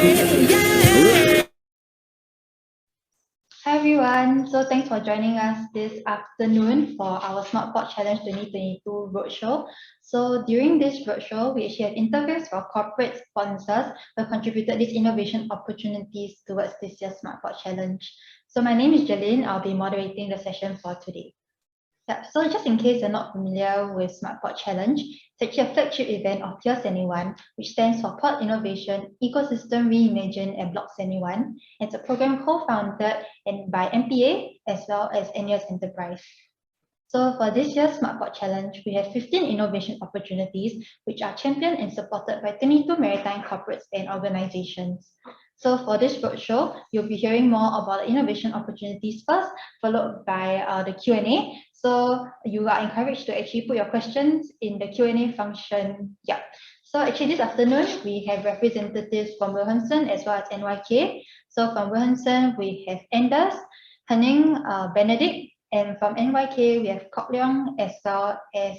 Hi everyone, so thanks for joining us this afternoon for our Smartport Challenge 2022 Roadshow. So during this roadshow, we actually have interviews for corporate sponsors who have contributed these innovation opportunities towards this year's Smartport Challenge. So my name is Jalene, I'll be moderating the session for today. Yeah, so just in case you're not familiar with Smartport Challenge, it's actually a flagship event of Tier 71, which stands for Port Innovation, Ecosystem Reimagined and Block 71. It's a program co-founded by MPA as well as NUS Enterprise. So for this year's Smartport Challenge, we have 15 innovation opportunities, which are championed and supported by 22 maritime corporates and organizations. So for this roadshow, you'll be hearing more about the innovation opportunities first, followed by the Q&A. So you are encouraged to actually put your questions in the Q&A function. Yeah. So actually this afternoon, we have representatives from Wilhelmsen as well as NYK. So from Wilhelmsen, we have Anders, Henning, Benedict, and from NYK, we have Leong as well as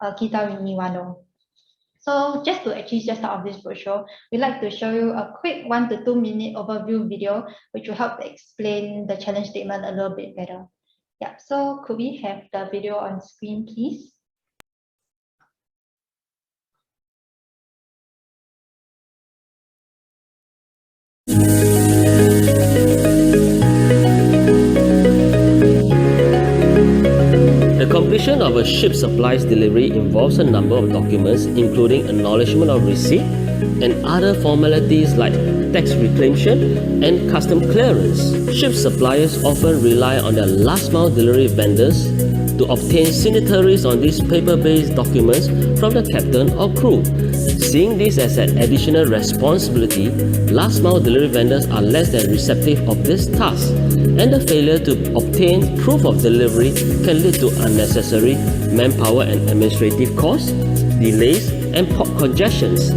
Keita Niwano. So just to actually just start off this roadshow, we'd like to show you a quick 1 to 2 minute overview video, which will help to explain the challenge statement a little bit better. Yeah, so could we have the video on screen, please? The completion of a ship supplies delivery involves a number of documents, including acknowledgement of receipt and other formalities like tax reclamation and custom clearance. Ship suppliers often rely on their last-mile delivery vendors to obtain signatories on these paper-based documents from the captain or crew. Seeing this as an additional responsibility, last-mile delivery vendors are less than receptive of this task, and the failure to obtain proof of delivery can lead to unnecessary manpower and administrative costs, delays, and port congestions.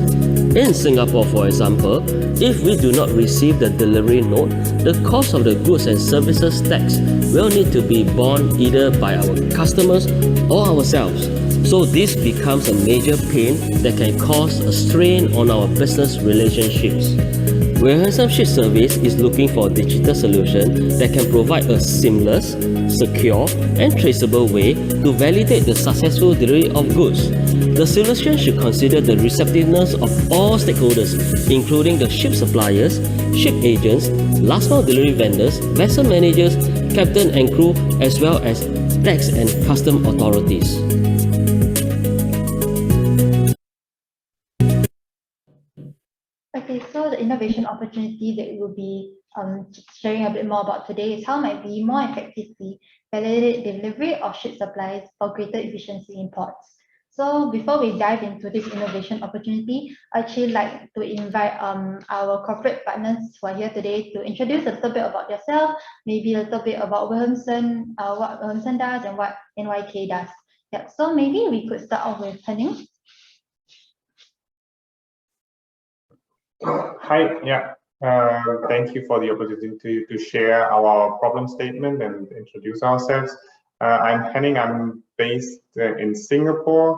In Singapore, for example, if we do not receive the delivery note, the cost of the goods and services tax will need to be borne either by our customers or ourselves. So this becomes a major pain that can cause a strain on our business relationships. Wilhelmsen Ships Service is looking for a digital solution that can provide a seamless, secure, and traceable way to validate the successful delivery of goods. The solution should consider the receptiveness of all stakeholders, including the ship suppliers, ship agents, last-mile delivery vendors, vessel managers, captain and crew, as well as tax and custom authorities. Okay, so the innovation opportunity that we will be sharing a bit more about today is how might we more effectively validate delivery of ship supplies for greater efficiency in ports. So before we dive into this innovation opportunity, I'd actually like to invite our corporate partners who are here today to introduce a little bit about yourself, maybe a little bit about Wilhelmsen, what Wilhelmsen does and what NYK does. Yeah, so maybe we could start off with Henning. Hi, yeah. Thank you for the opportunity to share our problem statement and introduce ourselves. I'm Henning. I'm based in Singapore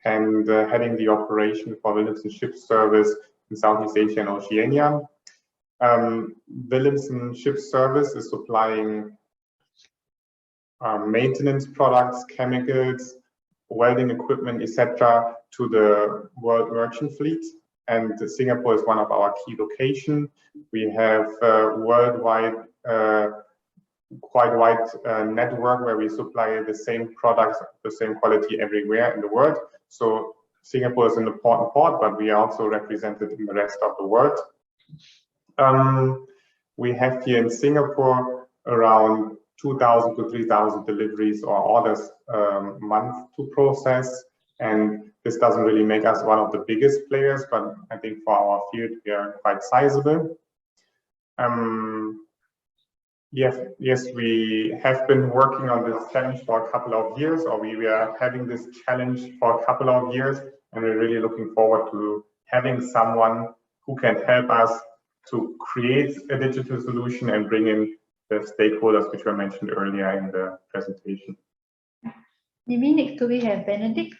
and heading the operation for Wilhelmsen Ships Service in Southeast Asia and Oceania. Wilhelmsen Ships Service is supplying maintenance products, chemicals, welding equipment, etc. to the world merchant fleet. And Singapore is one of our key locations. We have worldwide, quite wide network where we supply the same products, the same quality everywhere in the world. So Singapore is an important port, but we are also represented in the rest of the world. We have here in Singapore around 2,000 to 3,000 deliveries or orders a month to process. And this doesn't really make us one of the biggest players, but I think for our field, we are quite sizable. Yes, we have been working on this challenge for a couple of years, or we are having this challenge for a couple of years, and we're really looking forward to having someone who can help us to create a digital solution and bring in the stakeholders which were mentioned earlier in the presentation. Maybe next we have Benedict.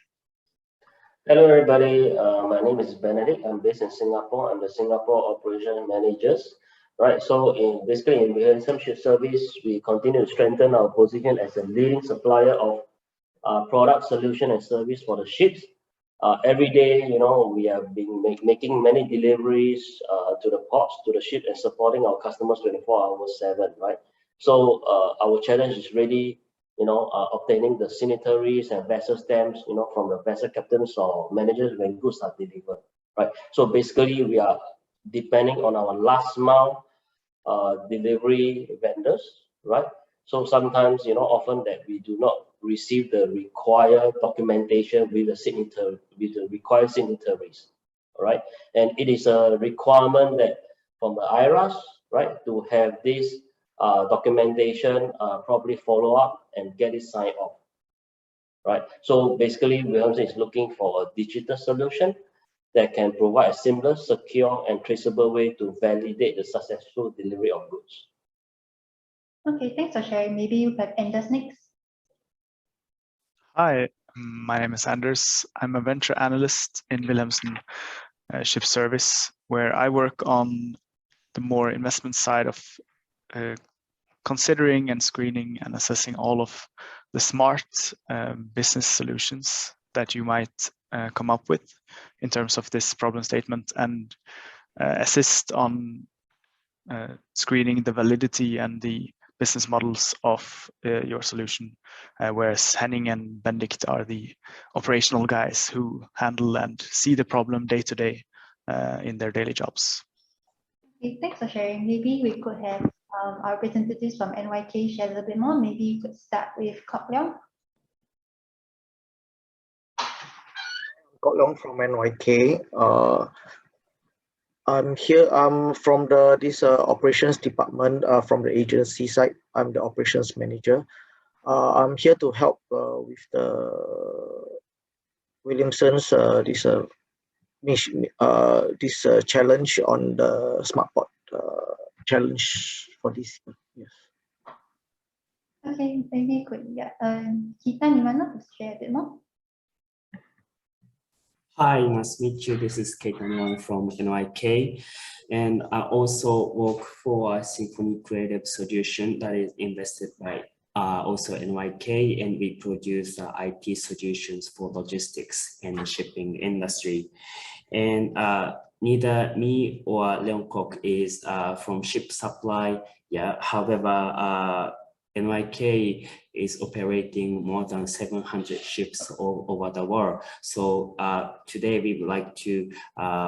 Hello, everybody. My name is Benedict. I'm based in Singapore. I'm the Singapore Operation Managers. Right. So, basically in Wilhelmsen Ships Service, we continue to strengthen our position as a leading supplier of product, solution, and service for the ships. Every day, we have been making many deliveries to the ports, to the ship, and supporting our customers 24 hours 7. Right. So, our challenge is really obtaining the signatories and vessel stamps, from the vessel captains or managers when goods are delivered, right? So basically, we are depending on our last mile delivery vendors, right? So sometimes, often that we do not receive the required documentation with the required signatories, all right? And it is a requirement that from the IRAS, right, to have this documentation properly follow up and get it signed off, right? So basically, Wilhelmsen is looking for a digital solution that can provide a seamless, secure, and traceable way to validate the successful delivery of goods. Okay, thanks for sharing. Maybe you have Anders next. Hi, my name is Anders. I'm a venture analyst in Wilhelmsen Ships Service, where I work on the more investment side of considering and screening and assessing all of the smart business solutions that you might come up with in terms of this problem statement, and assist on screening the validity and the business models of your solution, whereas Henning and Benedict are the operational guys who handle and see the problem day to day in their daily jobs. Okay, thanks for sharing. Maybe we could have our representatives from NYK share a little bit more. Maybe you could start with Leong. Leong from NYK. I'm here. I'm from this operations department from the agency side. I'm the operations manager. I'm here to help with the Wilhelmsen's this challenge on the smart port challenge for this year. Yes. Okay, maybe you could Keita, Niwano, to share a bit more. Hi, nice to meet you. This is Keita from NYK, and I also work for Symphony Creative Solution that is invested by also NYK, and we produce IT solutions for logistics and shipping industry. And neither me or Leong is from ship supply. Yeah, however, NYK is operating more than 700 ships all over the world. So today we would like to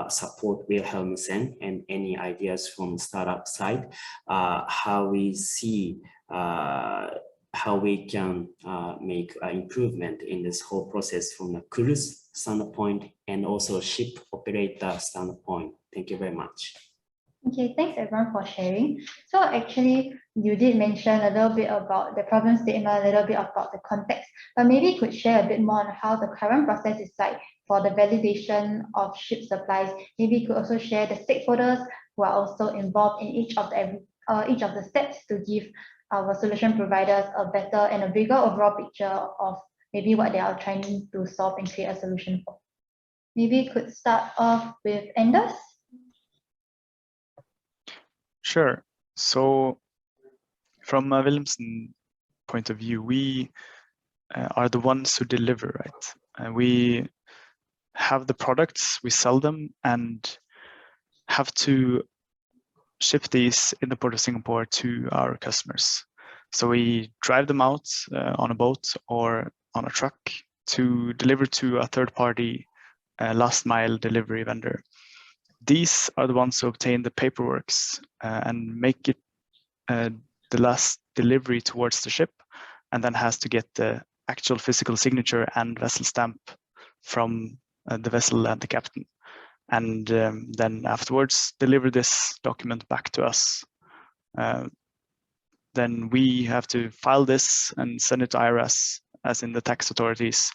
support Wilhelmsen and any ideas from startup side, how we see how we can make improvement in this whole process from the cruise standpoint and also ship operator standpoint. Thank you very much. Okay, thanks everyone for sharing. So actually, you did mention a little bit about the problem statement, a little bit about the context, but maybe you could share a bit more on how the current process is like for the validation of ship supplies. Maybe you could also share the stakeholders who are also involved in each of the steps to give our solution providers a better and a bigger overall picture of maybe what they are trying to solve and create a solution for. Maybe you could start off with Anders. Sure. So from a Wilhelmsen point of view, we are the ones who deliver, right? We have the products, we sell them, and have to ship these in the Port of Singapore to our customers. So we drive them out on a boat or on a truck to deliver to a third-party last mile delivery vendor. These are the ones who obtain the paperwork and make it the last delivery towards the ship, and then has to get the actual physical signature and vessel stamp from the vessel and the captain, and then afterwards deliver this document back to us. Then we have to file this and send it to IRS, as in the tax authorities,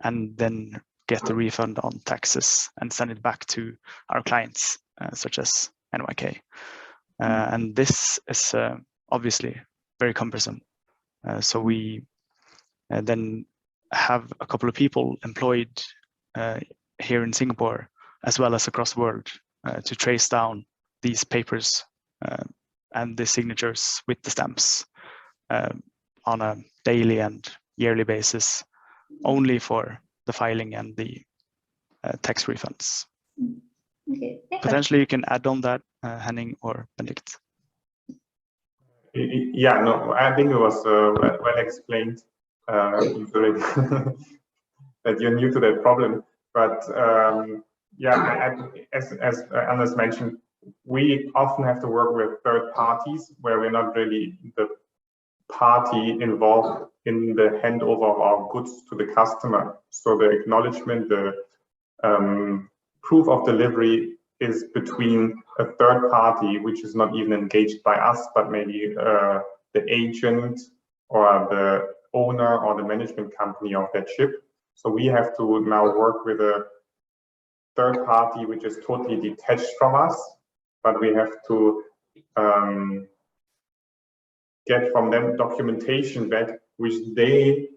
and then get the refund on taxes and send it back to our clients, such as NYK. And this is obviously very cumbersome. So we then have a couple of people employed here in Singapore, as well as across the world, to trace down these papers and the signatures with the stamps on a daily and yearly basis, only for the filing and the tax refunds. Okay, Potentially, you can add on that, Henning or Benedict. Yeah, no, I think it was well explained that you're new to that problem. But yeah, as Anders mentioned, we often have to work with third parties where we're not really the party involved in the handover of our goods to the customer. So the acknowledgement, the proof of delivery is between a third party, which is not even engaged by us, but maybe the agent or the owner or the management company of that ship. So we have to now work with a third party, which is totally detached from us, but we have to get from them documentation back, which they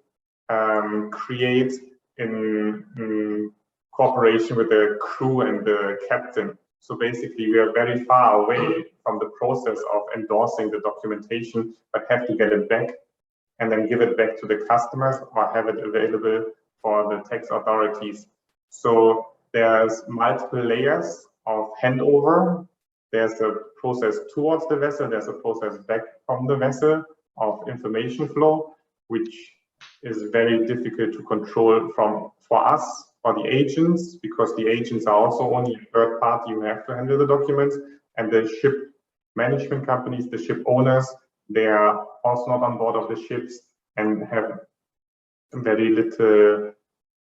create in cooperation with the crew and the captain. So basically, we are very far away from the process of endorsing the documentation, but have to get it back and then give it back to the customers or have it available for the tax authorities. So there's multiple layers of handover. There's a process towards the vessel, there's a process back from the vessel of information flow, which is very difficult to control for us or the agents, because the agents are also only a third party who have to handle the documents, and the ship management companies, the ship owners, they are also not on board of the ships and have very little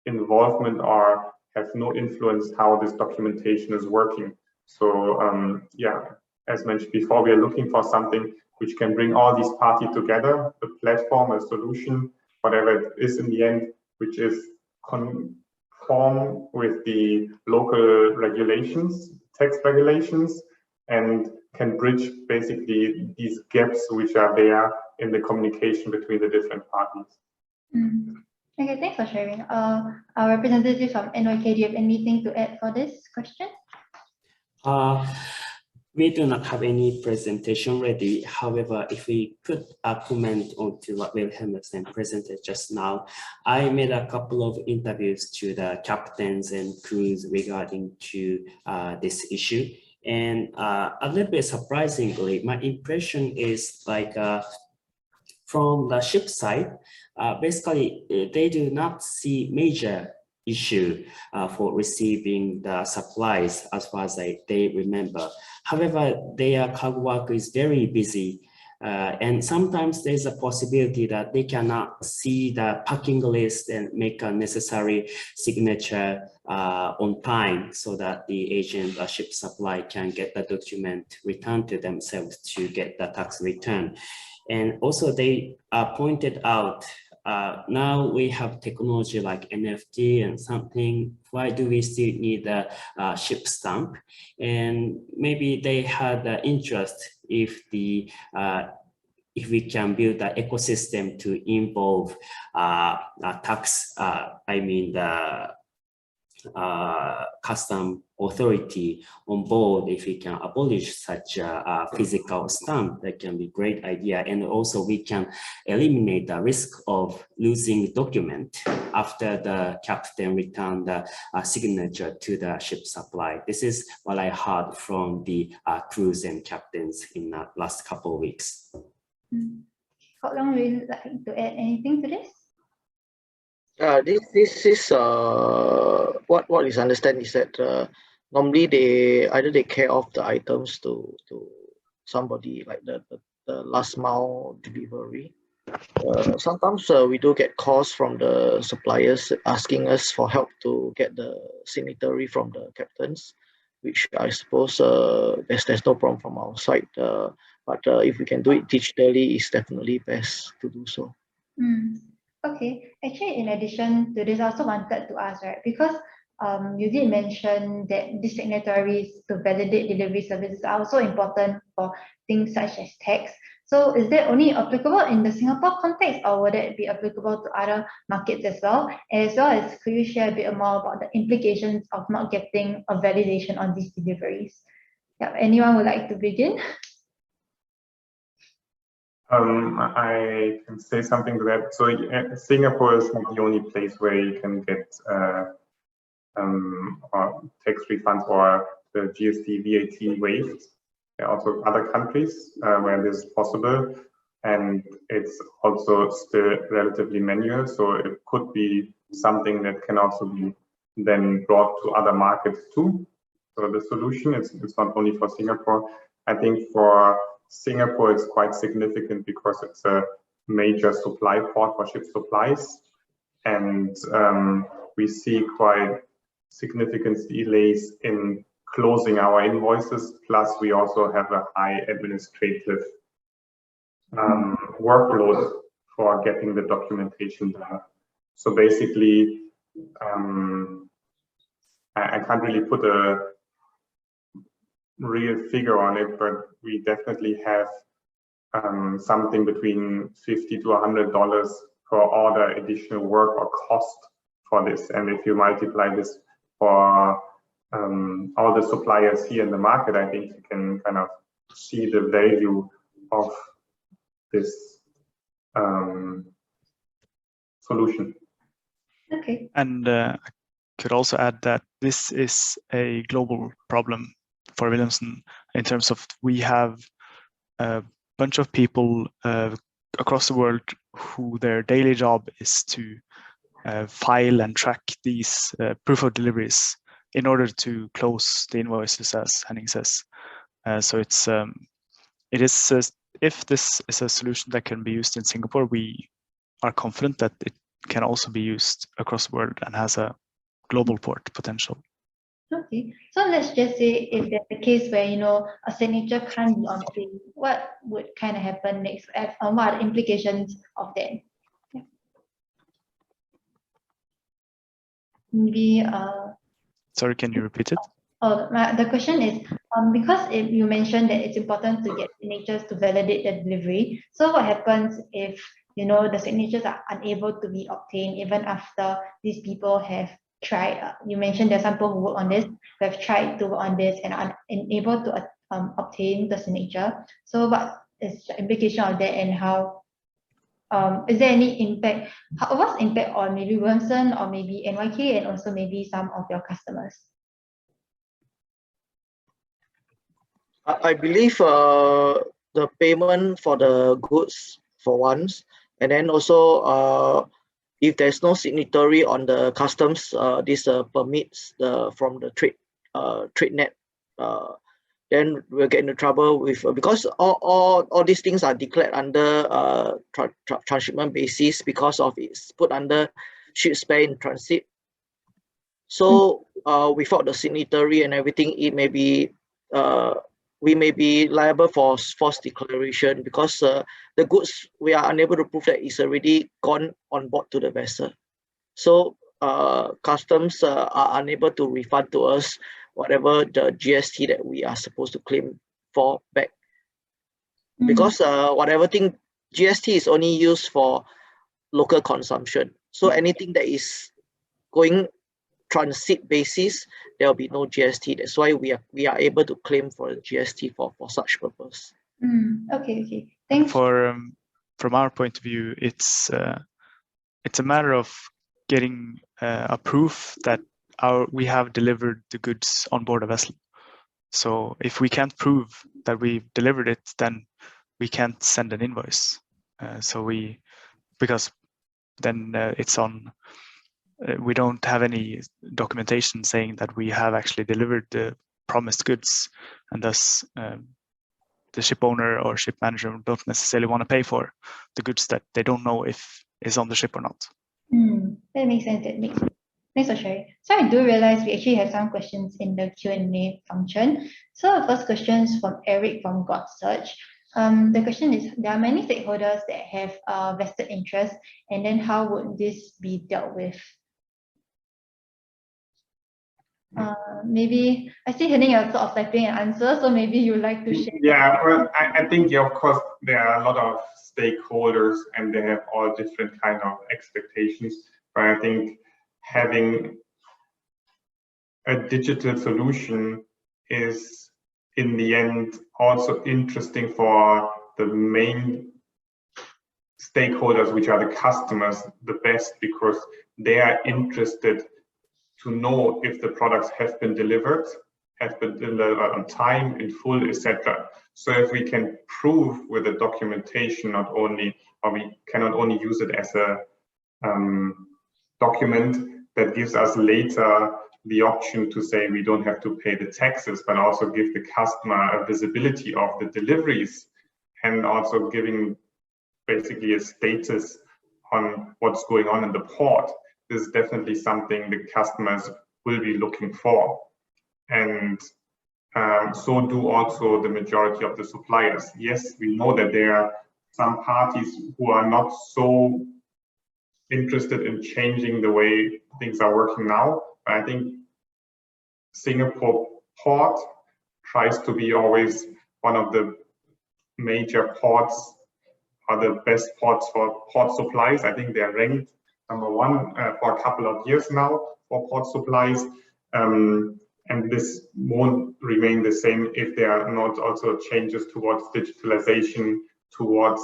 involvement or have no influence how this documentation is working. So yeah, as mentioned before, we are looking for something which can bring all these parties together, a platform, a solution, whatever it is in the end, which is conform with the local regulations, tax regulations, and can bridge basically these gaps which are there in the communication between the different parties. Okay, thanks for sharing. Our representative from NYK, do you have anything to add for this question? We do not have any presentation ready. However, if we could comment on to what Wilhelmsen presented just now, I made a couple of interviews to the captains and crews regarding to this issue. And a little bit surprisingly, my impression is like from the ship side, basically they do not see major issue for receiving the supplies as far as they remember. However, their cargo work is very busy, and sometimes there's a possibility that they cannot see the packing list and make a necessary signature on time, so that the agent or ship supply can get the document returned to themselves to get the tax return. And also they pointed out, now we have technology like NFT and something, why do we still need a ship stamp? And maybe they had the interest if we can build an ecosystem to involve tax, the custom authority on board. If we can abolish such a physical stamp, that can be a great idea. And also we can eliminate the risk of losing document after the captain returned the signature to the ship supply. This is what I heard from the crews and captains in the last couple of weeks. How long would you like to add anything to this? This is what is understand is that normally they care of the items to somebody, like the last mile delivery. Sometimes we do get calls from the suppliers asking us for help to get the signatory from the captains, which I suppose there's no problem from our side. But if we can do it digitally, it's definitely best to do so. Okay, actually, in addition to this, I also wanted to ask, right, because you did mention that the signatories to validate delivery services are also important for things such as tax. So is that only applicable in the Singapore context, or would it be applicable to other markets as well? As well as, could you share a bit more about the implications of not getting a validation on these deliveries? Yeah, anyone would like to begin? I can say something to that. So Singapore is not the only place where you can get tax refunds or the GST, VAT waived. There are also other countries where this is possible, and it's also still relatively manual. So it could be something that can also be then brought to other markets too. So the solution is it's not only for Singapore. I think for Singapore, it's quite significant because it's a major supply port for ship supplies. And we see quite significant delays in closing our invoices. Plus, we also have a high administrative workload for getting the documentation done. So basically, I can't really put a real figure on it, but we definitely have something between $50 to $100 per order additional work or cost for this. And if you multiply this for all the suppliers here in the market, I think you can kind of see the value of this solution. Okay. And I could also add that this is a global problem for Wilhelmsen in terms of we have a bunch of people across the world who their daily job is to file and track these proof of deliveries in order to close the invoices, as Henning says. So it is if this is a solution that can be used in Singapore, we are confident that it can also be used across the world and has a global port potential. Okay, so let's just say if there's a case where, you know, a signature can't be on screen, what would kind of happen next? What are the implications of that? Yeah. Maybe Sorry, can you repeat it? Oh, the question is, because if you mentioned that it's important to get signatures to validate the delivery, so what happens if, you know, the signatures are unable to be obtained even after these people have tried? You mentioned there's some people who work on this, who have tried to work on this and are unable to obtain the signature. So what is the implication of that, and how is there any impact? What's the impact on maybe Wilhelmsen or maybe NYK and also maybe some of your customers? I believe the payment for the goods for once, and then also if there's no signatory on the customs, this permits from the trade net, then we'll get into trouble with because all these things are declared under transshipment basis because of it's put under ship spare in transit. So without the signatory and everything, it may be we may be liable for false declaration because the goods we are unable to prove that it's already gone on board to the vessel. So customs are unable to refund to us whatever the GST that we are supposed to claim for back. Because whatever thing, GST is only used for local consumption. So anything that is going transit basis, there will be no GST. That's why we are able to claim for the GST for such purpose. Okay. Thanks. From our point of view, it's a matter of getting a proof that we have delivered the goods on board a vessel. So if we can't prove that we've delivered it, then we can't send an invoice. Because then it's on. We don't have any documentation saying that we have actually delivered the promised goods, and thus the ship owner or ship manager don't necessarily want to pay for the goods that they don't know if is on the ship or not. That makes sense. Thanks for sharing. So I do realize we actually have some questions in the Q&A function. So the first question is from Eric from GodSearch. The question is, there are many stakeholders that have vested interest, and then how would this be dealt with? Maybe I see Henning are sort of typing an answer, so maybe you'd like to share. Yeah, well, I think, yeah, of course, there are a lot of stakeholders and they have all different kind of expectations. But I think having a digital solution is, in the end, also interesting for the main stakeholders, which are the customers, the best, because they are interested to know if the products have been delivered on time, in full, etc. So if we can prove with the documentation, not only, or we cannot only use it as a document that gives us later the option to say we don't have to pay the taxes, but also give the customer a visibility of the deliveries and also giving basically a status on what's going on in the port. This is definitely something the customers will be looking for. And so do also the majority of the suppliers. Yes, we know that there are some parties who are not so interested in changing the way things are working now. But I think Singapore port tries to be always one of the major ports, or the best ports for port supplies. I think they're ranked #1 for a couple of years now for port supplies. And this won't remain the same if there are not also changes towards digitalization, towards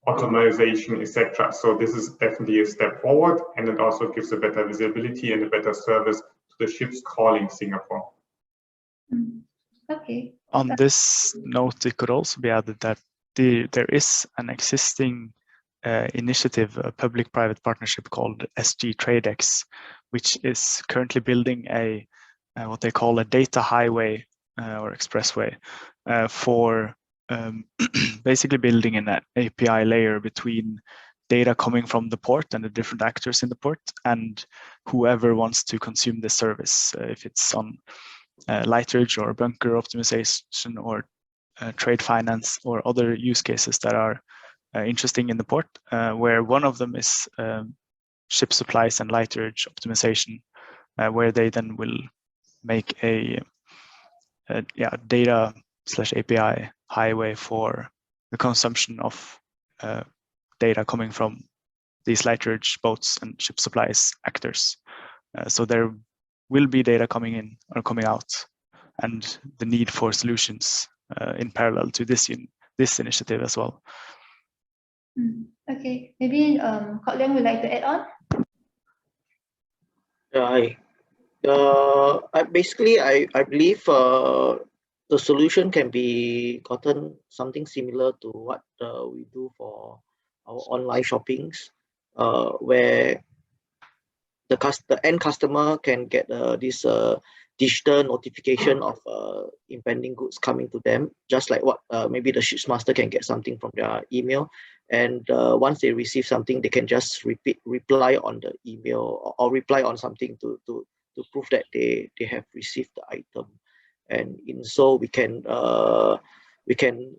automation, etc. So this is definitely a step forward, and it also gives a better visibility and a better service to the ships calling Singapore. Okay. On this note, it could also be added that there is an existing initiative, a public-private partnership called SG Tradex, which is currently building a what they call a data highway or expressway for basically building an API layer between data coming from the port and the different actors in the port and whoever wants to consume the service, if it's on lighterage or bunker optimization or trade finance or other use cases that are interesting in the port, where one of them is ship supplies and lighterage optimization, where they then will make a data/API highway for the consumption of data coming from these lighterage boats and ship supplies actors. So there will be data coming in or coming out, and the need for solutions in parallel to this initiative as well. Okay, maybe Leong would like to add on. Hi. I believe the solution can be gotten something similar to what we do for our online shoppings, where the end customer can get this digital notification of impending goods coming to them, just like what maybe the ship's master can get something from their email. And once they receive something, they can just reply on the email or reply on something to prove that they have received the item. And in so we can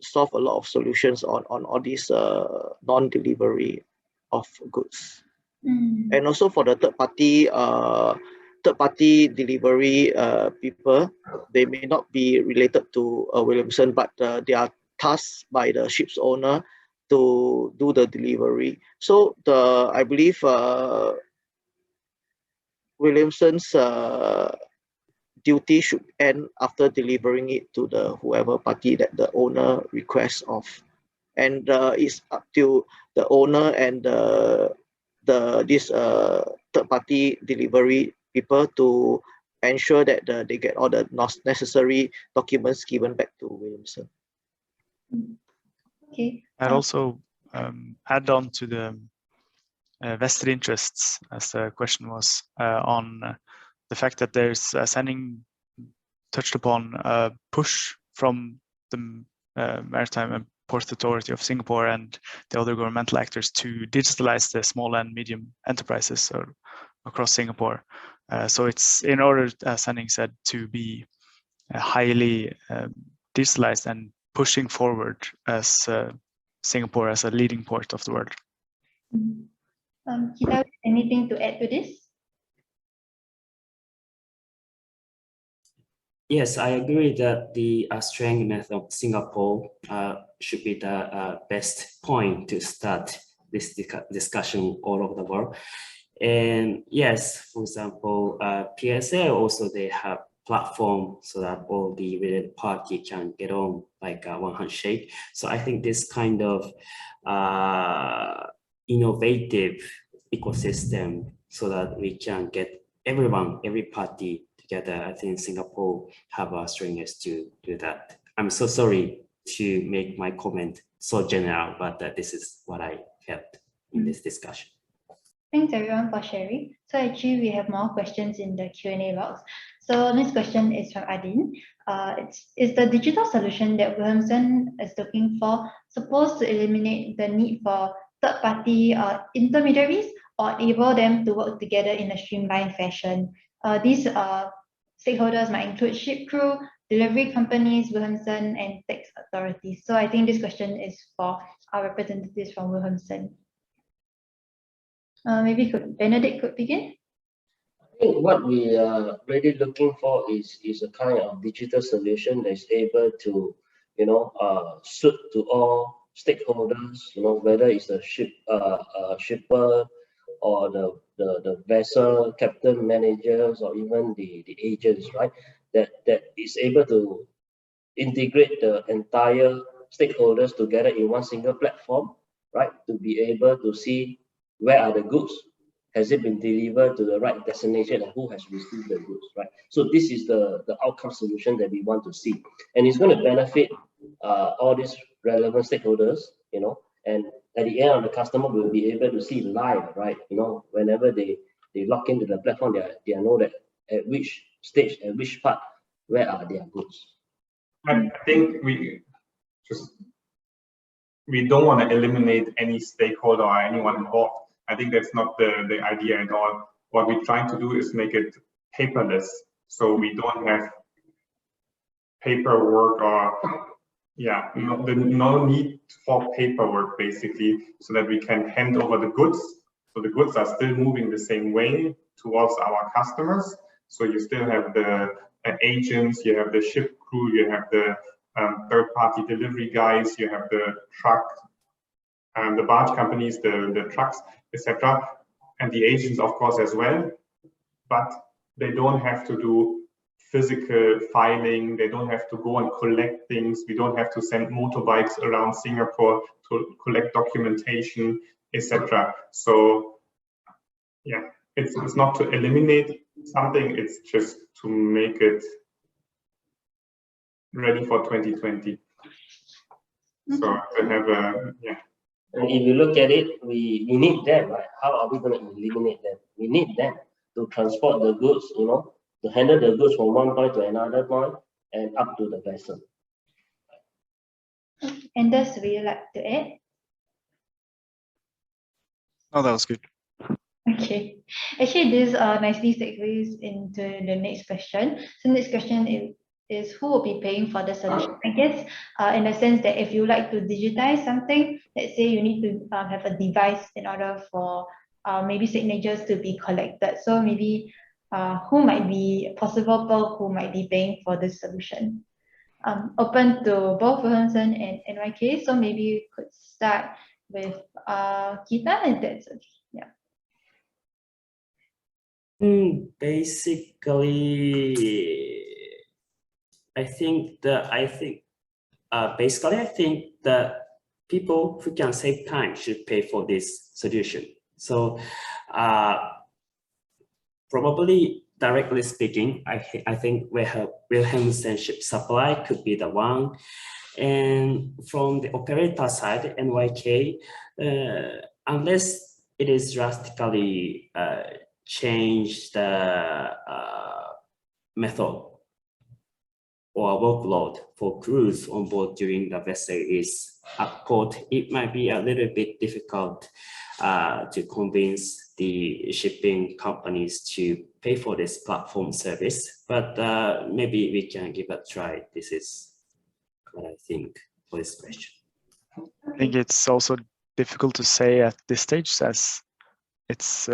solve a lot of solutions on all these non-delivery of goods. And also for the third party delivery people, they may not be related to Wilhelmsen, but they are tasked by the ship's owner to do the delivery. So I believe Wilhelmsen's duty should end after delivering it to the whoever party that the owner requests of, and it's up to the owner and this third party delivery people to ensure that they get all the necessary documents given back to Wilhelmsen. Okay. I'd also add on to the vested interests, as the question was, on the fact that there's, as Henning touched upon, a push from the Maritime and Port Authority of Singapore and the other governmental actors to digitalize the small and medium enterprises across Singapore. So it's in order, as Henning said, to be highly digitalized and pushing forward as Singapore as a leading port of the world. Keita, anything to add to this? Yes, I agree that the strength of Singapore should be the best point to start this discussion all over the world. And yes, for example, PSA also they have platform so that all the related party can get on like one handshake. So I think this kind of innovative ecosystem so that we can get everyone, every party together. I think Singapore have a strength to do that. I'm so sorry to make my comment so general, but this is what I felt in this discussion. Thanks everyone for sharing. So actually we have more questions in the Q&A box. So next question is from Adin. Is the digital solution that Wilhelmsen is looking for supposed to eliminate the need for third-party intermediaries or enable them to work together in a streamlined fashion? These stakeholders might include ship crew, delivery companies, Wilhelmsen, and tax authorities. So I think this question is for our representatives from Wilhelmsen. Maybe Benedict could begin. I think what we are really looking for is a kind of digital solution that is able to, suit to all stakeholders, whether it's a shipper or the vessel captain, managers, or even the agents, right? That is able to integrate the entire stakeholders together in one single platform, right? To be able to see where are the goods, has it been delivered to the right destination, and who has received the goods, right? So this is the outcome solution that we want to see, and it's going to benefit all these relevant stakeholders, and at the end, the customer will be able to see live, right? Whenever they log into the platform, they know that at which stage, at which part, where are their goods. I think we don't want to eliminate any stakeholder or anyone involved. I think that's not the idea at all. What we're trying to do is make it paperless, so we don't have paperwork or no need for paperwork, basically, so that we can hand over the goods. So the goods are still moving the same way towards our customers. So you still have the agents, you have the ship crew, you have the third-party delivery guys, you have the truck, the barge companies, the trucks, etc., and the agents, of course, as well. But they don't have to do physical filing. They don't have to go and collect things. We don't have to send motorbikes around Singapore to collect documentation, etc. So, yeah, it's not to eliminate something. It's just to make it ready for 2020. So to have And if you look at it, we need them, right? How are we going to eliminate them? We need them to transport the goods, to handle the goods from one point to another point and up to the vessel. Anders, would you like to add? Oh, that was good. Okay. Actually, this nicely segues into the next question. So next question is who will be paying for the solution? I guess in the sense that if you like to digitize something, let's say you need to have a device in order for maybe signatures to be collected. So maybe who might be possible people who might be paying for this solution? Open to both Wilhelmsen and NYK. So maybe you could start with Keita, and that's okay. Yeah. Basically, I think that people who can save time should pay for this solution. So probably directly speaking, I think Wilhelmsen Ships Supply could be the one. And from the operator side, NYK, unless it is drastically change the method or workload for crews on board during the vessel is at port, it might be a little bit difficult to convince the shipping companies to pay for this platform service, but maybe we can give a try. This is what I think for this question. I think it's also difficult to say at this stage, as it's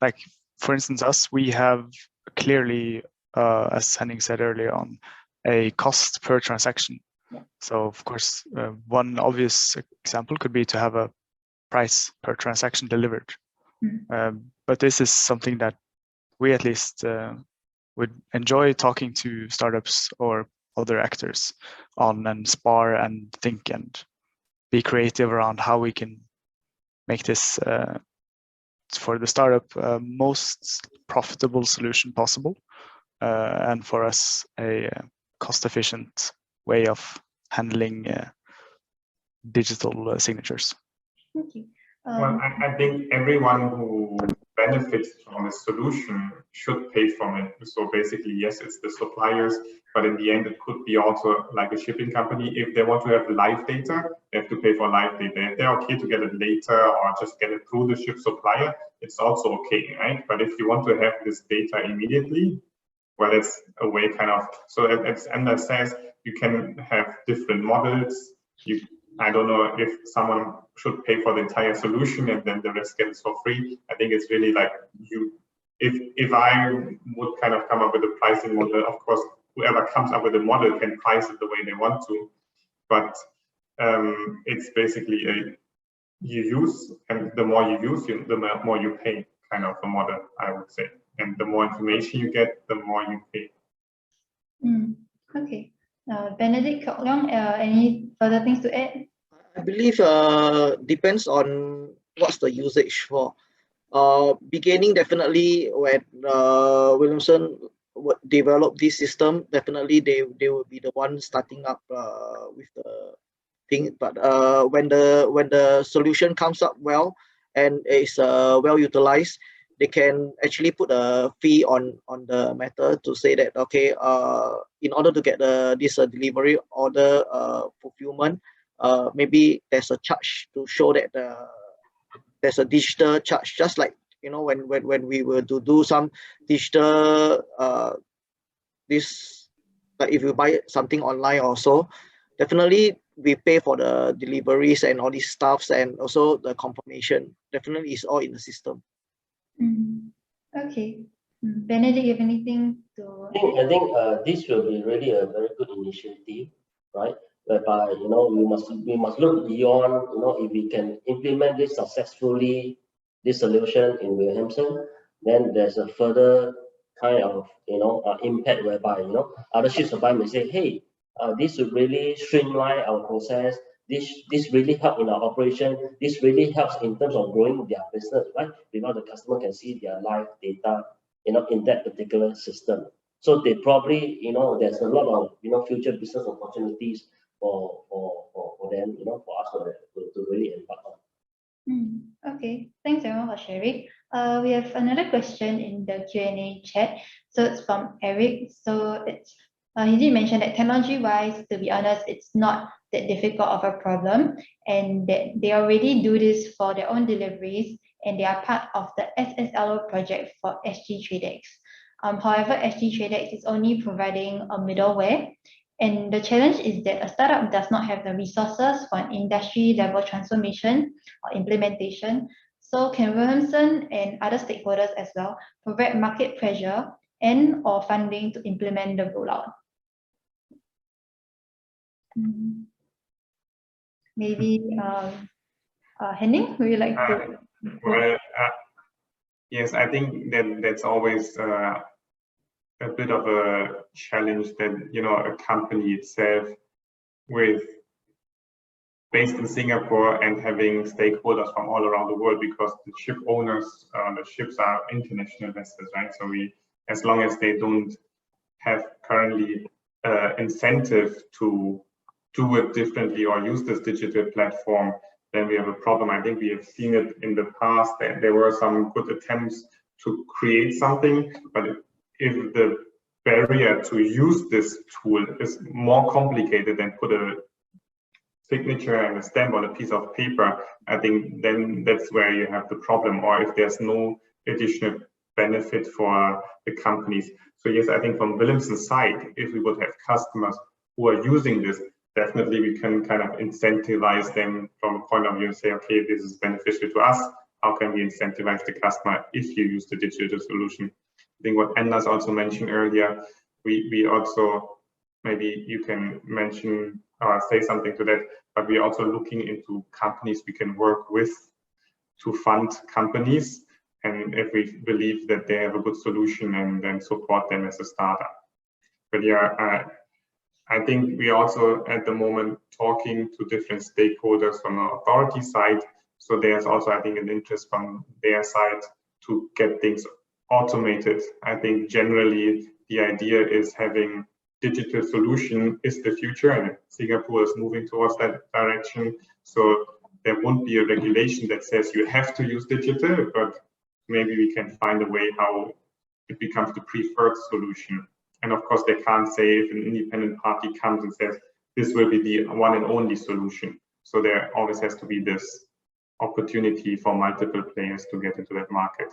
like, for instance, we have clearly as Henning said earlier on, a cost per transaction. Yeah. So of course, one obvious example could be to have a price per transaction delivered. But this is something that we at least would enjoy talking to startups or other actors on, and spar and think and be creative around how we can make this for the startup most profitable solution possible, and for us a cost-efficient way of handling digital signatures. Thank you. Well, I think everyone who benefits from a solution should pay from it. So basically, yes, it's the suppliers, but in the end, it could be also like a shipping company. If they want to have live data, they have to pay for live data. If they're okay to get it later or just get it through the ship supplier, it's also okay, right? But if you want to have this data immediately, well, it's a way kind of, so as Anders says, you can have different models. I don't know if someone should pay for the entire solution and then the rest gets for free. I think it's really like if I would kind of come up with a pricing model, of course, whoever comes up with a model can price it the way they want to. But it's basically you use, and the more you use, the more you pay kind of a model, I would say. And the more information you get, the more you pay. Okay. Benedict, Leong, any further things to add? I believe depends on what's the usage for. Beginning, definitely when Wilhelmsen would develop this system, definitely they will be the ones starting up with the thing. But when the solution comes up well and is well utilized, they can actually put a fee on the matter to say that, okay, in order to get this delivery order fulfillment, maybe there's a charge to show that there's a digital charge, just like, you know, when we were to do some digital this, like if you buy something online also, definitely we pay for the deliveries and all these stuffs, and also the confirmation definitely is all in the system. Okay. Benedict, you have anything to I think this will be really a very good initiative, right? Whereby, you know, we must look beyond, you know, if we can implement this successfully, this solution in Wilhelmsen, then there's a further kind of, you know, impact whereby, you know, other ship suppliers may say, hey, this would really streamline our process. This really help in our operation. This really helps in terms of growing their business, right? Because the customer can see their live data, you know, in that particular system. So they probably, you know, there's a lot of, you know, future business opportunities for them, you know, for us to really embark on. Okay, thanks everyone for sharing. We have another question in the Q&A chat. So it's from Eric. So it's he did mention that technology-wise, to be honest, it's not that difficult of a problem, and that they already do this for their own deliveries, and they are part of the SSLO project for SG Tradex. However, SG Tradex is only providing a middleware, and the challenge is that a startup does not have the resources for an industry-level transformation or implementation. So can Wilhelmsen and other stakeholders as well provide market pressure and or funding to implement the rollout? Maybe Henning, would you like to? Well, yes, I think that's always a bit of a challenge that, you know, a company itself based in Singapore and having stakeholders from all around the world, because the ship owners, the ships are international vessels, right? So as long as they don't have currently incentive to do it differently or use this digital platform, then we have a problem. I think we have seen it in the past that there were some good attempts to create something, but if the barrier to use this tool is more complicated than put a signature and a stamp on a piece of paper, I think then that's where you have the problem, or if there's no additional benefit for the companies. So yes, I think from Wilhelmsen's side, if we would have customers who are using this, definitely we can kind of incentivize them from a point of view and say, okay, this is beneficial to us. How can we incentivize the customer if you use the digital solution? I think what Anders also mentioned earlier, we also, maybe you can mention or say something to that, but we're also looking into companies we can work with to fund companies, and if we believe that they have a good solution, and then support them as a startup. But yeah, I think we also at the moment talking to different stakeholders from the authority side. So there's also, I think, an interest from their side to get things automated. I think generally the idea is having digital solution is the future, and Singapore is moving towards that direction. So there won't be a regulation that says you have to use digital, but maybe we can find a way how it becomes the preferred solution. And of course, they can't say if an independent party comes and says, this will be the one and only solution. So there always has to be this opportunity for multiple players to get into that market.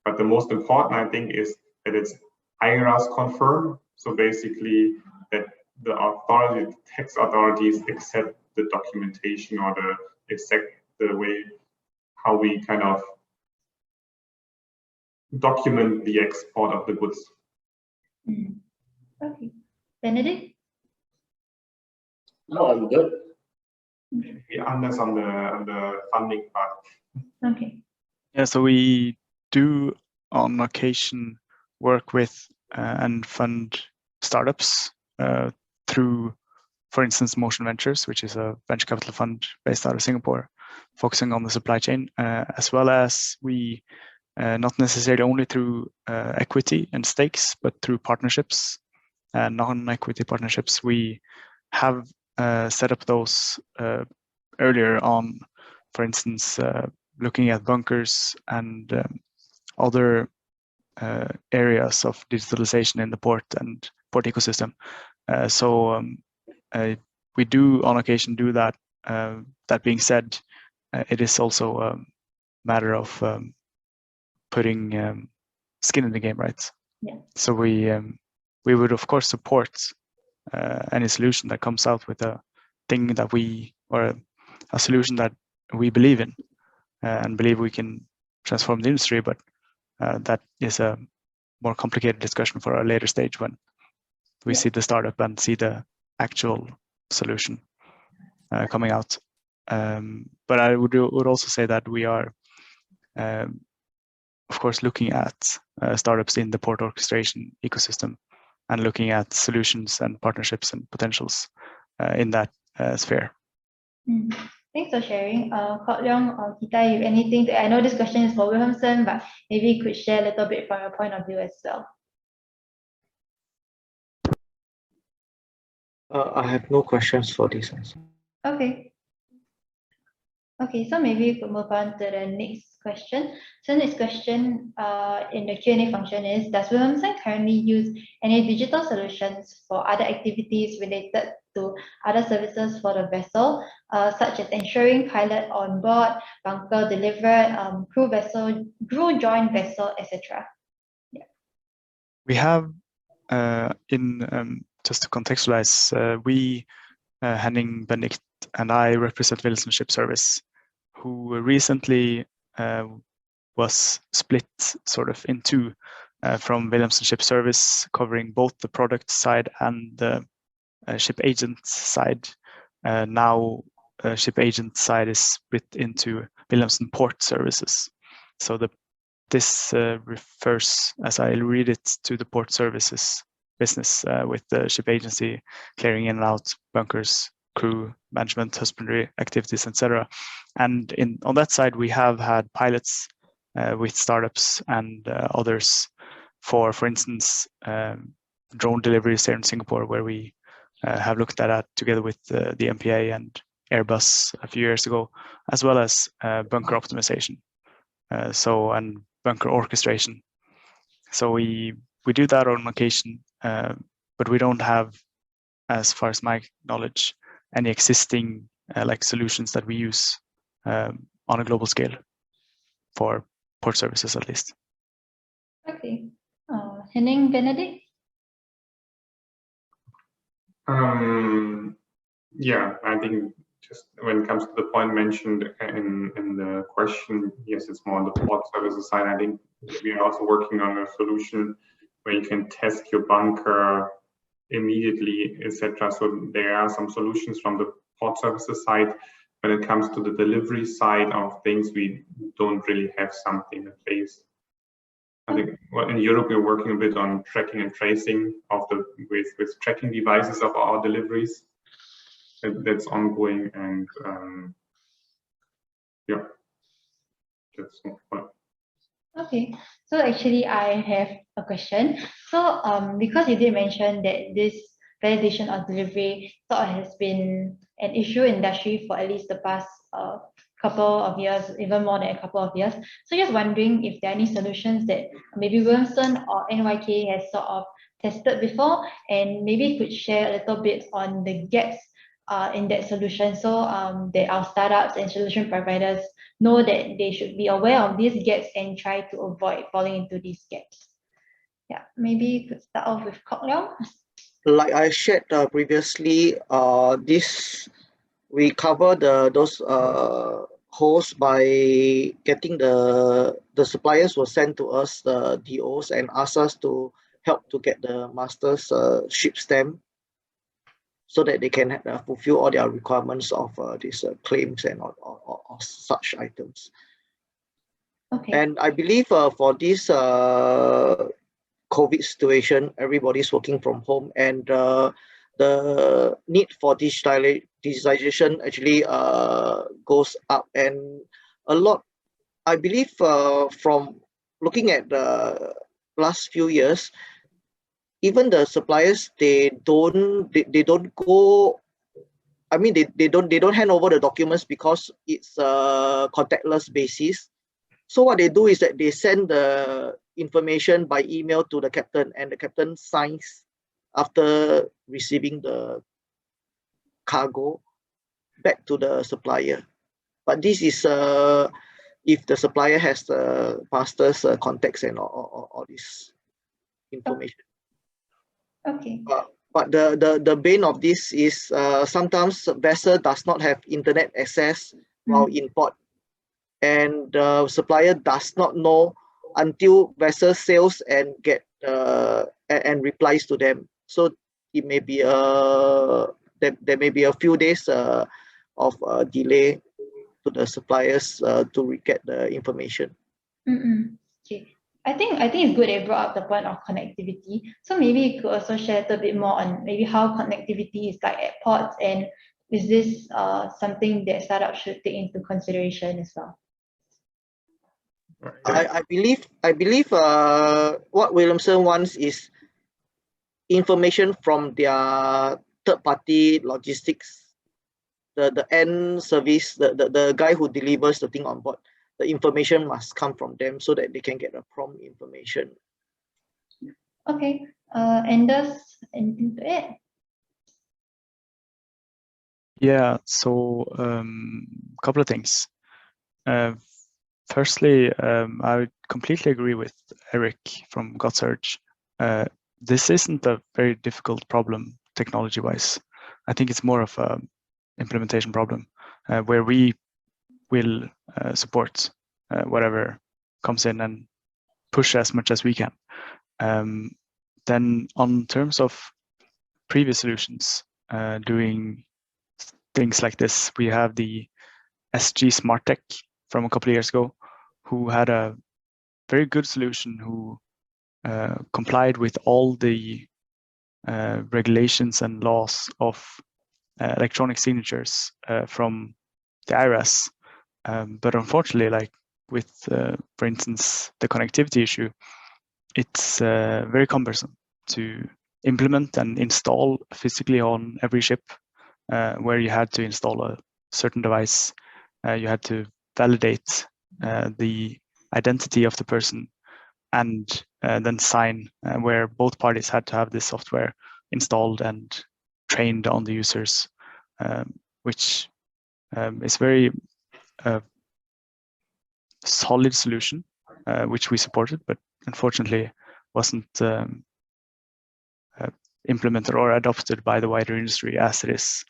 But the most important, I think, is that it's IRAS confirmed. So basically that the authority, the tax authorities accept the documentation or the way how we kind of document the export of the goods. Okay. Benedict? No, I'm good. We Anders on the funding part. Okay. Yeah, so we do on occasion work with and fund startups through, for instance, Motion Ventures, which is a venture capital fund based out of Singapore, focusing on the supply chain, as well as we, not necessarily only through equity and stakes, but through partnerships, non-equity partnerships. We have set up those earlier on, for instance, looking at bunkers and other areas of digitalization in the port and port ecosystem. So we do on occasion do that. That being said, it is also a matter of putting skin in the game, right? Yeah. So we would of course support any solution that comes out with a thing that or a solution that we believe in and believe we can transform the industry, but that is a more complicated discussion for a later stage when we see the startup and see the actual solution coming out. But I would also say that we are, of course, looking at startups in the port orchestration ecosystem and looking at solutions and partnerships and potentials in that sphere. Thanks for sharing. Leong or Keita, you have anything I know this question is for Wilhelmsen, but maybe you could share a little bit from your point of view as well. I have no questions for this answer. Okay. Okay, so maybe we could move on to the next question. So next question in the Q&A function is, does Wilhelmsen currently use any digital solutions for other activities related to other services for the vessel, such as ensuring pilot on board, bunker delivered, crew join vessel, etc.? Yeah. We have, just to contextualize, we, Henning, Benedict, and I represent Wilhelmsen Ships Service, who recently was split sort of in two from Wilhelmsen Ships Service, covering both the product side and the ship agent side. Now, ship agent side is split into Wilhelmsen Port Services. So this refers, as I read it, to the port services business with the ship agency clearing in and out bunkers, crew management, husbandry activities, etc. And on that side, we have had pilots with startups and others for instance, drone deliveries here in Singapore, where we have looked at that together with the MPA and Airbus a few years ago, as well as bunker optimization, and bunker orchestration. So we do that on occasion, but we don't have, as far as my knowledge, any existing like solutions that we use on a global scale for port services, at least. Okay. Henning, Benedict? Yeah, I think just when it comes to the point mentioned in the question, yes, it's more on the port services side. I think we are also working on a solution where you can test your bunker immediately, etc. So there are some solutions from the port services side. When it comes to the delivery side of things, we don't really have something in place. I think in Europe we're working a bit on tracking and tracing of the with tracking devices of our deliveries. That's ongoing, and yeah, that's fun. Okay, so actually I have a question. So because you did mention that this validation of delivery sort of has been an issue in industry for at least the past couple of years, even more than a couple of years. So just wondering if there are any solutions that maybe Wilhelmsen or NYK has sort of tested before, and maybe could share a little bit on the gaps in that solution, so that our startups and solution providers know that they should be aware of these gaps and try to avoid falling into these gaps. Yeah, maybe you could start off with Leong. Like I shared previously, this we cover those holes by getting the suppliers will send to us the DOs and ask us to help to get the master's ship stamp, so that they can fulfill all their requirements of these claims and or such items. Okay. And I believe for this COVID situation, everybody's working from home, and the need for digitalization actually goes up, and a lot. I believe from looking at the last few years, even the suppliers, they don't go. I mean, they don't hand over the documents because it's a contactless basis. So what they do is that they send the information by email to the captain, and the captain signs after receiving the cargo back to the supplier. But this is if the supplier has the master's contacts and all this information. Okay. But the bane of this is sometimes vessel does not have internet access while in port, and the supplier does not know until vessel sails and get and replies to them. So it may be there may be a few days of delay to the suppliers to get the information. Okay. I think it's good they brought up the point of connectivity. So maybe you could also share a little bit more on maybe how connectivity is like at ports, and is this something that startups should take into consideration as well? I believe what Wilhelmsen wants is information from their third-party logistics, the end service, the guy who delivers the thing on board. The information must come from them so that they can get a prompt information. Okay. Anders, anything to add? Yeah, so a couple of things. Firstly, I would completely agree with Eric from GotSearch. This isn't a very difficult problem technology-wise. I think it's more of a implementation problem where we will support whatever comes in and push as much as we can. Then on terms of previous solutions doing things like this, we have the SG SmartTech from a couple of years ago, who had a very good solution, who complied with all the regulations and laws of electronic signatures from the IRS. But unfortunately, like with, for instance, the connectivity issue, it's very cumbersome to implement and install physically on every ship, where you had to install a certain device. You had to validate the identity of the person and then sign, where both parties had to have this software installed and trained on the users, which is very solid solution, which we supported, but unfortunately wasn't implemented or adopted by the wider industry, as it is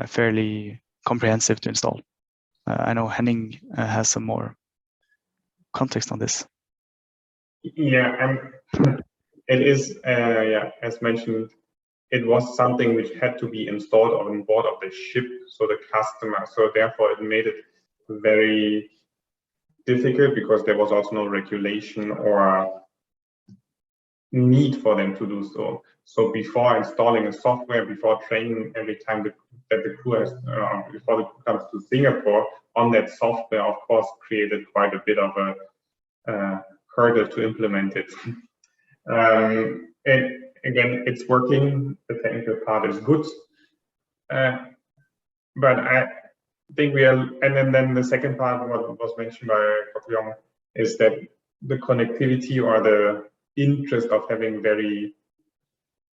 fairly comprehensive to install. I know Henning has some more context on this. Yeah, and it is, as mentioned, it was something which had to be installed on board of the ship, so the customer. So therefore, it made it very difficult because there was also no regulation or need for them to do so. So before installing a software, before training every time that the crew has, before the crew comes to Singapore on that software, of course, created quite a bit of a hurdle to implement it. And again, it's working. The technical part is good, but I think we are. And then the second part, what was mentioned by Leong, is that the connectivity or the interest of having very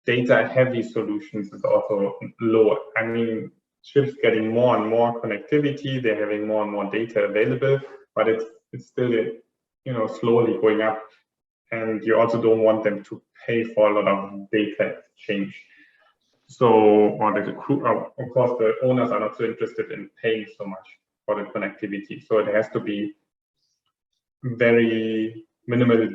data-heavy solutions is also low. I mean, ships getting more and more connectivity, they're having more and more data available, but it's still, slowly going up. And you also don't want them to pay for a lot of data exchange. So, or the crew, of course, the owners are not so interested in paying so much for the connectivity. So it has to be very minimal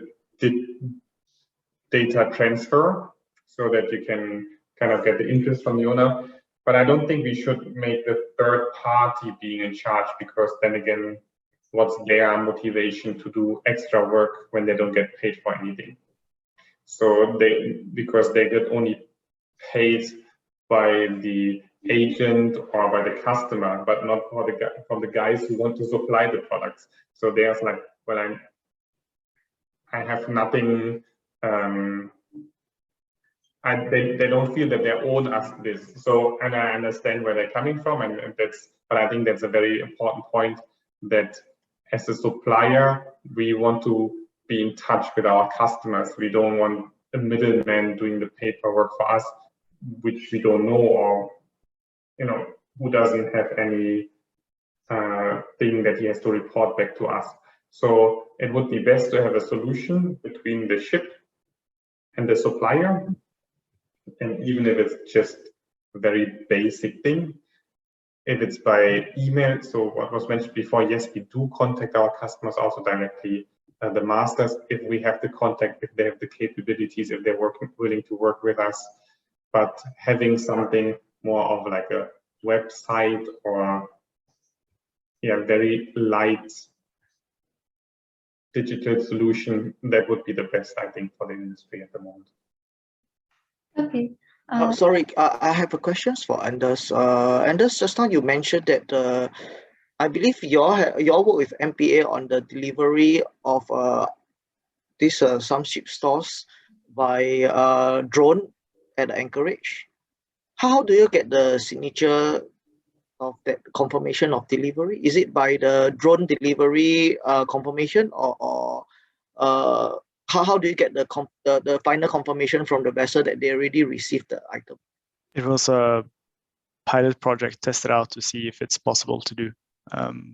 data transfer so that you can kind of get the interest from the owner. But I don't think we should make the third party being in charge, because then again, what's their motivation to do extra work when they don't get paid for anything? So because they get only paid by the agent or by the customer, but not from the guys who want to supply the products. So there's like, well, I have nothing. They don't feel that they own us this. So, and I understand where they're coming from, but I think that's a very important point, that as a supplier, we want to be in touch with our customers. We don't want a middleman doing the paperwork for us, which we don't know, or who doesn't have any thing that he has to report back to us. So it would be best to have a solution between the ship and the supplier. And even if it's just a very basic thing, if it's by email, so what was mentioned before, yes, we do contact our customers also directly, the masters, if we have the contact, if they have the capabilities, if they're willing to work with us. But having something more of like a website or very light digital solution, that would be the best, I think, for the industry at the moment. Okay. Sorry, I have a question for Anders. Anders, just now you mentioned that I believe you all work with MPA on the delivery of some ship stores by drone at Anchorage. How do you get the signature of that confirmation of delivery? Is it by the drone delivery confirmation, or how do you get the final confirmation from the vessel that they already received the item? It was a pilot project tested out to see if it's possible to do,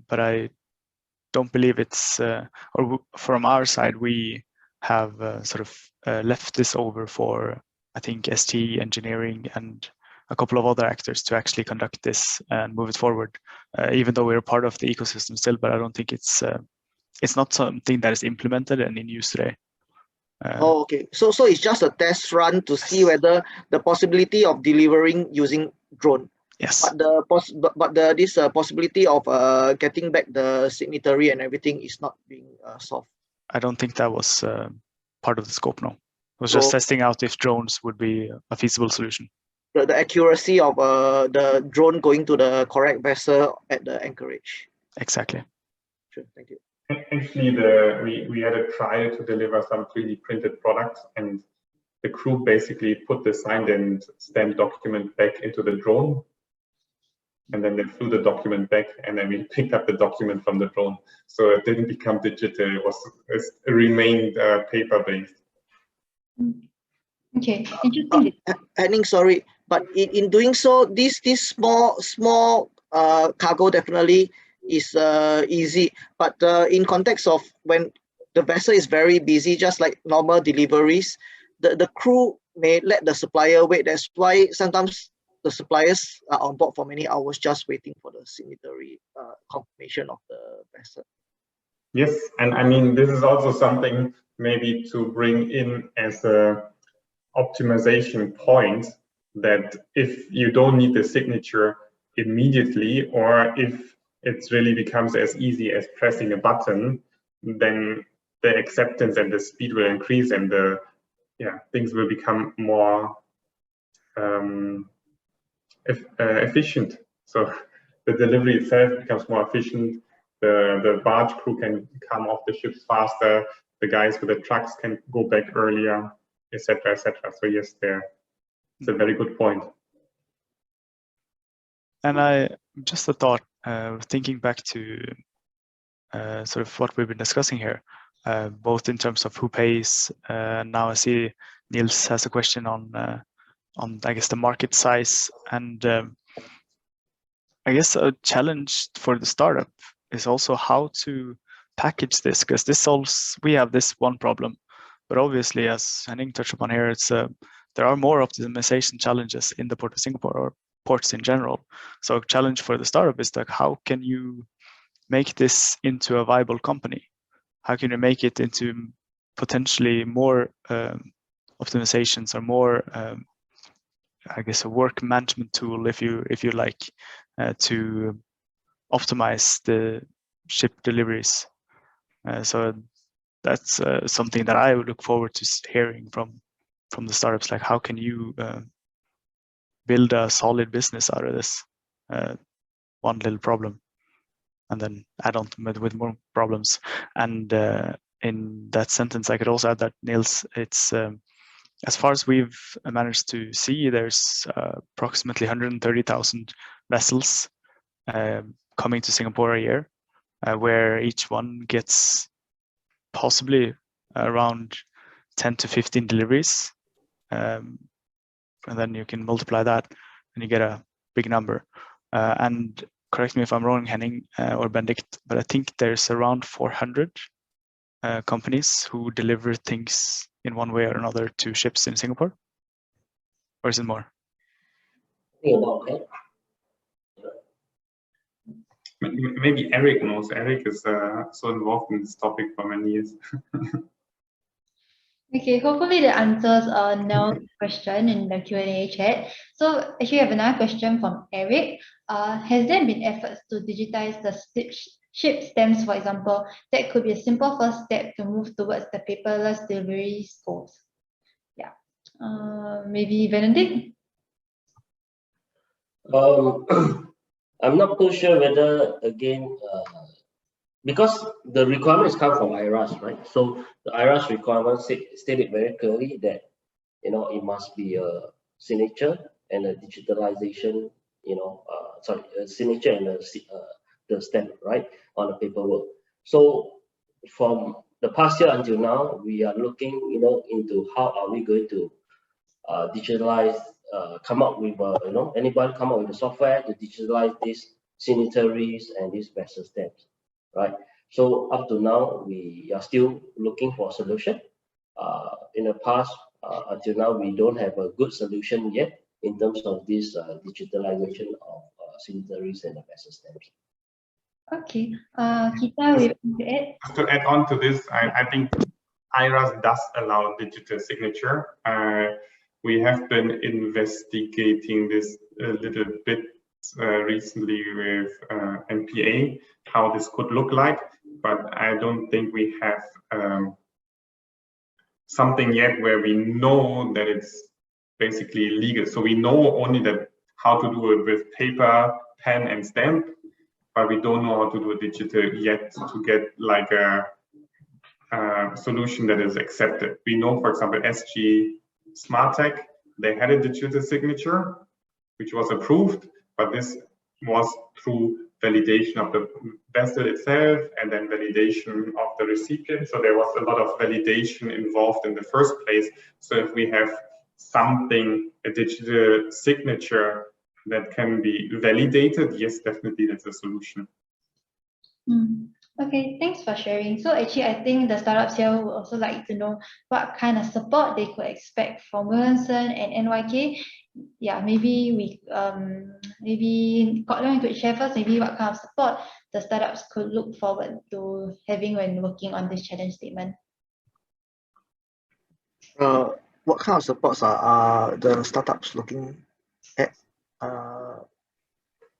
but I don't believe it's, or from our side, we have left this over for, I think, ST engineering and a couple of other actors to actually conduct this and move it forward, even though we're part of the ecosystem still, but I don't think it's not something that is implemented and in use today. Okay. So it's just a test run to see whether the possibility of delivering using drone. Yes. But this possibility of getting back the signatory and everything is not being solved. I don't think that was part of the scope. No, it was just testing out if drones would be a feasible solution. The accuracy of the drone going to the correct vessel at the anchorage. Exactly. Sure. Thank you. Actually, we had a trial to deliver some 3D printed products, and the crew basically put the signed and stamped document back into the drone, and then they flew the document back, and then we picked up the document from the drone. So it didn't become digital; it remained paper-based. Okay, interesting. Henning, sorry, but in doing so, this small cargo definitely is easy, but in context of when the vessel is very busy, just like normal deliveries, the crew may let the supplier wait. That's why sometimes the suppliers are on board for many hours just waiting for the signatory confirmation of the vessel. Yes, and I mean, this is also something maybe to bring in as a optimization point, that if you don't need the signature immediately, or if it really becomes as easy as pressing a button, then the acceptance and the speed will increase, and the things will become more efficient. So the delivery itself becomes more efficient. The barge crew can come off the ships faster. The guys with the trucks can go back earlier, etc., etc. So yes, it's a very good point. And just a thought, thinking back to sort of what we've been discussing here, both in terms of who pays. Now I see Niels has a question on I guess the market size, and I guess a challenge for the startup is also how to package this, because we have this one problem, but obviously, as Henning touched upon here, it's there are more optimization challenges in the Port of Singapore, or ports in general. So a challenge for the startup is like, how can you make this into a viable company? How can you make it into potentially more optimizations, or more I guess a work management tool, if you like, to optimize the ship deliveries. So that's something that I would look forward to hearing from the startups. Like, how can you build a solid business out of this one little problem, and then add on with more problems? And in that sentence, I could also add that, Niels, it's as far as we've managed to see, there's approximately 130,000 vessels coming to Singapore a year, where each one gets possibly around 10 to 15 deliveries. And then you can multiply that and you get a big number. And correct me if I'm wrong, Henning or Benedict, but I think there's around 400 companies who deliver things in one way or another to ships in Singapore. Or is it more? Maybe Eric knows. Eric is so involved in this topic for many years. Okay, hopefully that answers Nell's question in the Q&A chat. So actually, I have another question from Eric. Has there been efforts to digitize the ship stamps, for example? That could be a simple first step to move towards the paperless delivery goals. Yeah, maybe Benedict? I'm not too sure whether, again, because the requirements come from IRAS, right? So the IRAS requirements stated very clearly that, it must be a signature and a digitalization, a signature and the stamp, right, on the paperwork. So from the past year until now, we are looking, into how are we going to digitalize, come up with, anybody come up with the software to digitalize these signatories and these vessel stamps, right? So up to now, we are still looking for a solution. In the past, until now, we don't have a good solution yet in terms of this digitalization of signatories and the vessel stamps. Okay, Keita, to add on to this, I think IRAS does allow digital signature. We have been investigating this a little bit recently with MPA, how this could look like, but I don't think we have something yet where we know that it's basically legal. So we know only that how to do it with paper, pen, and stamp, but we don't know how to do it digital yet to get like a solution that is accepted. We know, for example, SG SmartTech, they had a digital signature, which was approved, but this was through validation of the vessel itself and then validation of the recipient. So there was a lot of validation involved in the first place. So if we have something, a digital signature that can be validated, yes, definitely that's a solution. Okay, thanks for sharing. So actually, I think the startups here would also like to know what kind of support they could expect from Wilhelmsen and NYK yeah, maybe Leong could share first maybe what kind of support the startups could look forward to having when working on this challenge statement. What kind of supports are the startups looking at?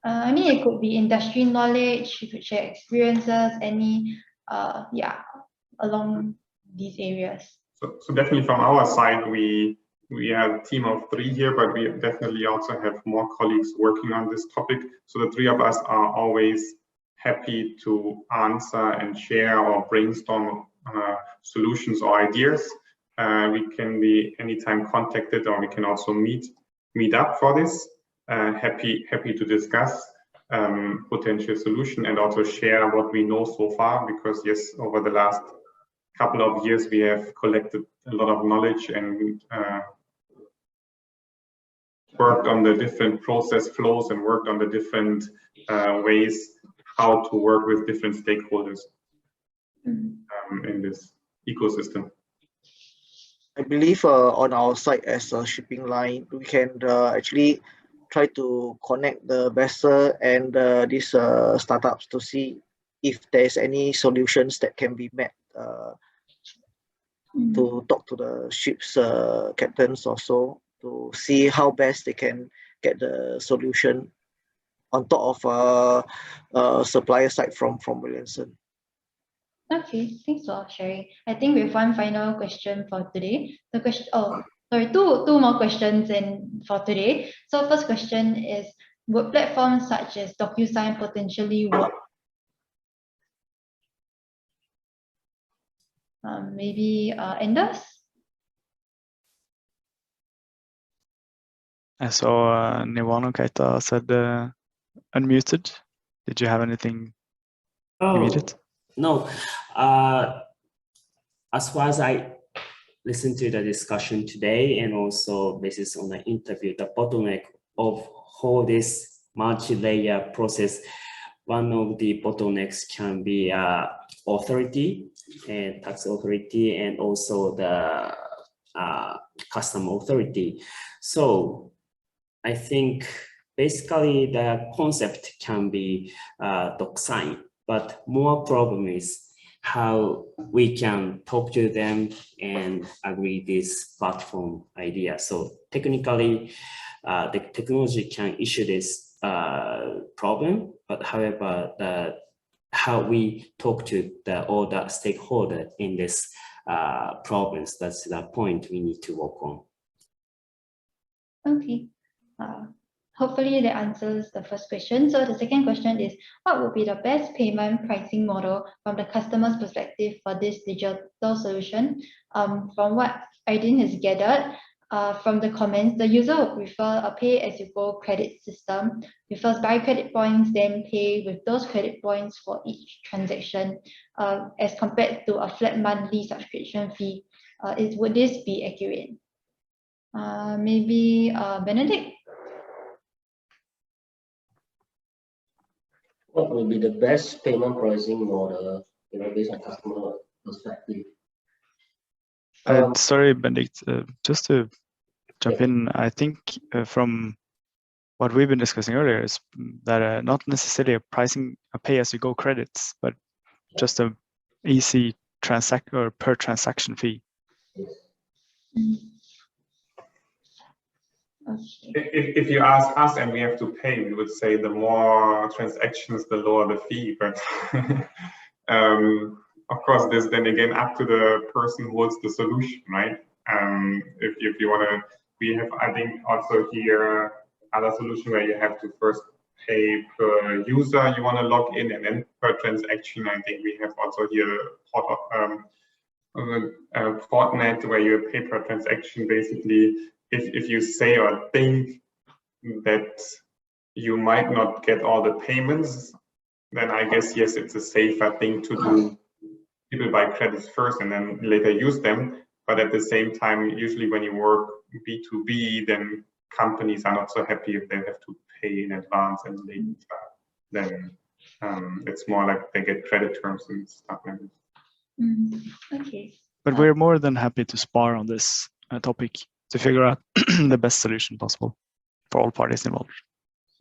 I mean, it could be industry knowledge, you could share experiences, any, along these areas. So definitely from our side, we have a team of 3 here, but we definitely also have more colleagues working on this topic. So the 3 of us are always happy to answer and share or brainstorm solutions or ideas. We can be anytime contacted, or we can also meet up for this. Happy to discuss potential solution and also share what we know so far, because yes, over the last couple of years we have collected a lot of knowledge and worked on the different process flows and worked on the different ways how to work with different stakeholders in this ecosystem. I believe on our side as a shipping line, we can actually try to connect the vessel and these startups to see if there's any solutions that can be met, to talk to the ship's captains also to see how best they can get the solution on top of supplier side from Wilhelmsen. Okay, thanks for sharing. I think we have one final question for today. The question, two more questions for today. So first question is, would platforms such as DocuSign potentially work? Maybe Anders? I saw Niwano Keita said unmuted. Did you have anything immediate? No. As far as I listened to the discussion today, and also basis on the interview, the bottleneck of all this multi-layer process, one of the bottlenecks can be authority and tax authority, and also the custom authority. So I think basically the concept can be DocSign, but more problem is how we can talk to them and agree this platform idea. So technically, the technology can issue this problem, but however, how we talk to all the stakeholder in this problems, that's the point we need to work on. Okay. Hopefully that answers the first question. So the second question is, what would be the best payment pricing model from the customer's perspective for this digital solution? From what Aydin has gathered from the comments, the user would prefer a pay-as-you-go credit system. You first buy credit points, then pay with those credit points for each transaction, as compared to a flat monthly subscription fee. Would this be accurate? Maybe Benedict? What will be the best payment pricing model, based on customer perspective? Sorry, Benedict, just to jump in, I think from what we've been discussing earlier is that not necessarily a pay-as-you-go credits, but just a easy per transaction fee. Okay. If you ask us and we have to pay, we would say the more transactions, the lower the fee. But of course, this then again up to the person who holds the solution, right? If you want to, we have, I think, also here other solution where you have to first pay per user you want to log in, and then per transaction. I think we have also here Fortnite where you pay per transaction. Basically, if you say or think that you might not get all the payments, then I guess yes, it's a safer thing to do. People buy credits first and then later use them. But at the same time, usually when you work B2B, then companies are not so happy if they have to pay in advance and later. Then it's more like they get credit terms and stuff like this. Okay. But we're more than happy to spar on this topic to figure out the best solution possible. for all parties involved.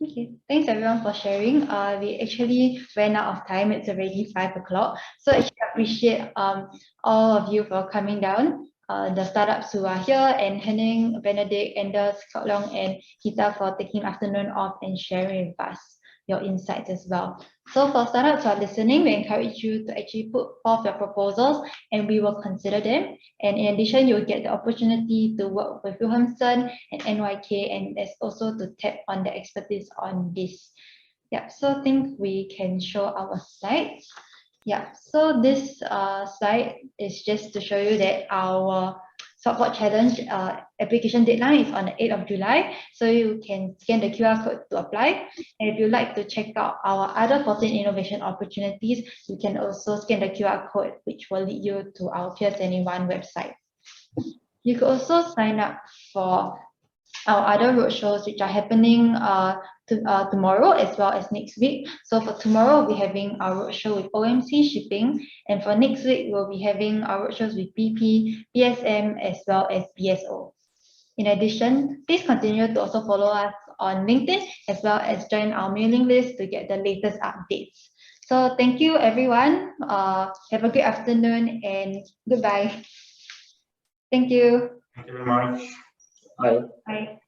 Okay, thanks everyone for sharing. We actually ran out of time. It's already 5 o'clock. So actually appreciate all of you for coming down. The startups who are here, and Henning, Benedict, Anders, Leong, and Keita for taking afternoon off and sharing with us your insights as well. So for startups who are listening, we encourage you to actually put forth your proposals and we will consider them. And in addition, you'll get the opportunity to work with Wilhelmsen and NYK, and there's also to tap on the expertise on this. Yeah, so I think we can show our slides. Yeah, so this slide is just to show you that our Smartport Challenge application deadline is on the 8th of July. So you can scan the QR code to apply. And if you'd like to check out our other 14 innovation opportunities, you can also scan the QR code, which will lead you to our Peer21 website. You could also sign up for our other roadshows, which are happening tomorrow as well as next week. So for tomorrow, we'll be having our roadshow with OMC Shipping, and for next week, we'll be having our roadshows with BP, BSM, as well as BSO. In addition, please continue to also follow us on LinkedIn, as well as join our mailing list to get the latest updates. So thank you, everyone. Have a good afternoon and goodbye. Thank you. Thank you very much. Bye. Bye.